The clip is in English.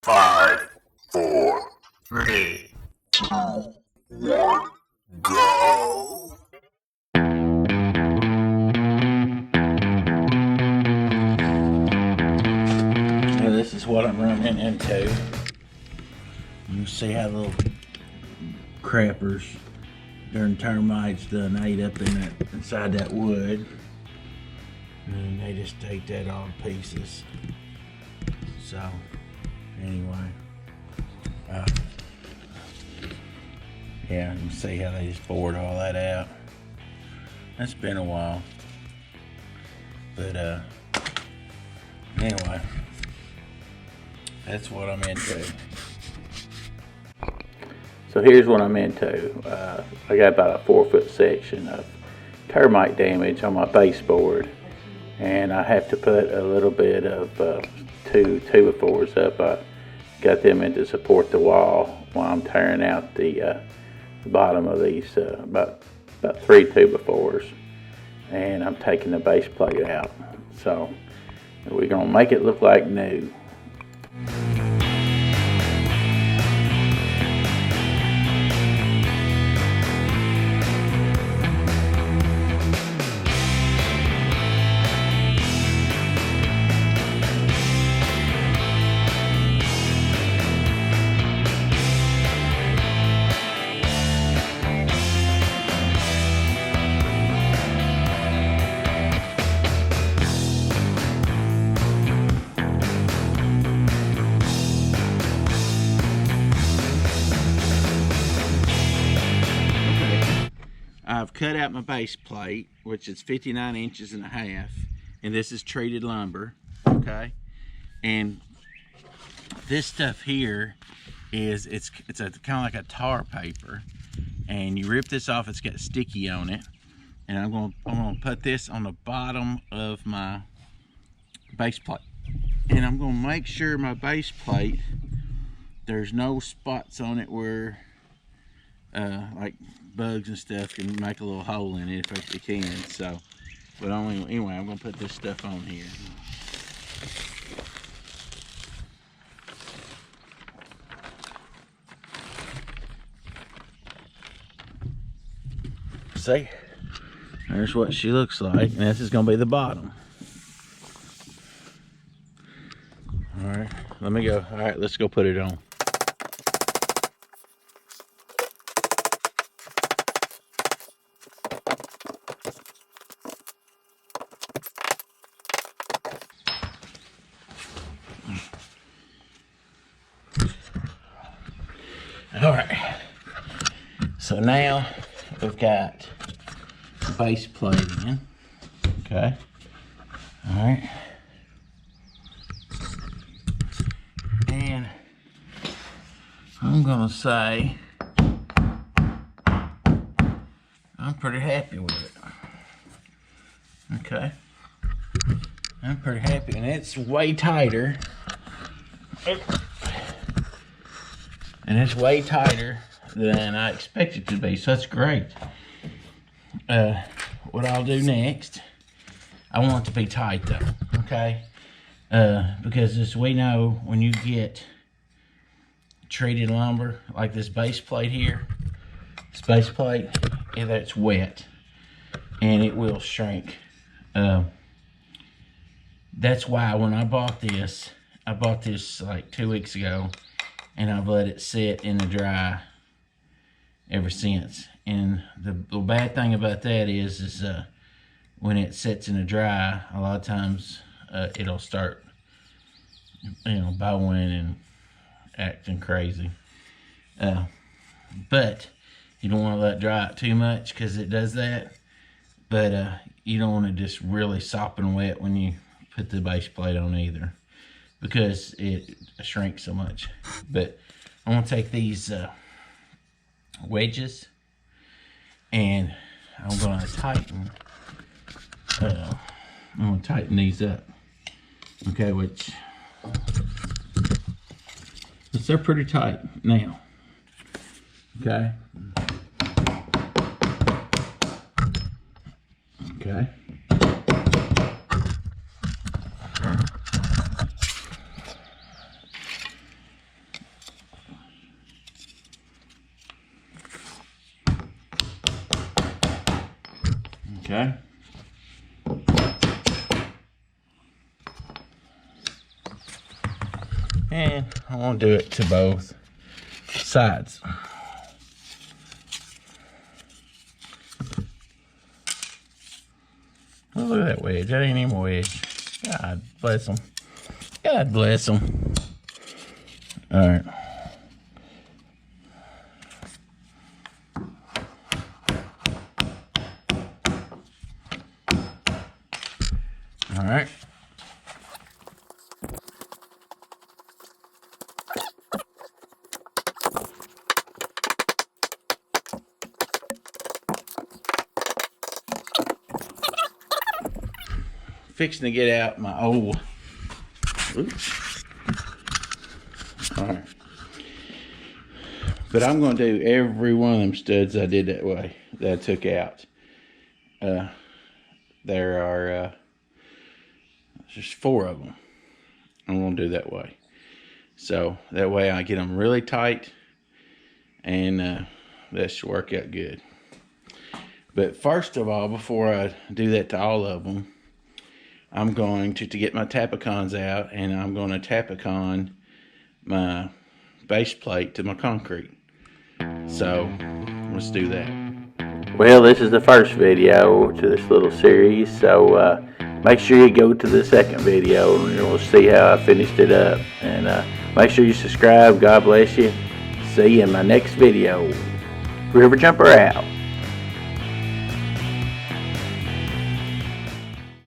5, 4, 3, 2, 1, go! Now this is what I'm running into. You see how little crappers during termites done ate up inside that wood. And they just take that all to pieces. So, anyway. Yeah, you can see how they just bored all that out. It's been a while. But, anyway. That's what I'm into. So here's what I'm into. I got about a 4-foot section of termite damage on my baseboard. And I have to put a little bit of 2x4s up. I got them in to support the wall while I'm tearing out the bottom of these, about 3 2x4s. And I'm taking the base plate out. So we're gonna make it look like new. I've cut out my base plate, which is 59 inches and a half, and this is treated lumber, okay? And this stuff here is, it's kind of like a tar paper, and you rip this off, it's got sticky on it, and I'm gonna put this on the bottom of my base plate, and I'm gonna make sure my base plate, there's no spots on it where like bugs and stuff can make a little hole in it if they can. So, but anyway, I'm gonna put this stuff on here. See, there's what she looks like, and this is gonna be the bottom. All right, let me go. All right, let's go put it on. All right, so now we've got base plate in, okay, all right, and I'm gonna say I'm pretty happy with it, okay, I'm pretty happy, and it's way tighter. And it's way tighter than I expected it to be, so that's great. What I'll do next, I want it to be tight though, okay? Because as we know, when you get treated lumber, like this base plate here, this base plate, that's wet, and it will shrink. That's why when I bought this like 2 weeks ago, and I've let it sit in the dry ever since. And the bad thing about that is when it sits in the dry, a lot of times it'll start, bowing and acting crazy. But you don't want to let it dry out too much because it does that. But you don't want to just really sopping wet when you put the base plate on either, because it shrinks so much. But I'm gonna take these wedges and I'm gonna tighten these up, okay, which they're pretty tight now, okay. Okay. And I want to do it to both sides. Oh, look at that wedge. That ain't even a wedge. God bless them. God bless them. All right. All right. Fixing to get out my old. Oops. All right. But I'm going to do every one of them studs I did that way, that I took out. There are just 4 of them. I'm going to do that way. So that way I get them really tight, and that should work out good. But first of all, before I do that to all of them, I'm going to get my Tapicons out, and I'm going to Tapicon my base plate to my concrete. So let's do that. Well, this is the first video to this little series, so make sure you go to the second video and you'll see how I finished it up. And make sure you subscribe. God bless you. See you in my next video. River Jumper out.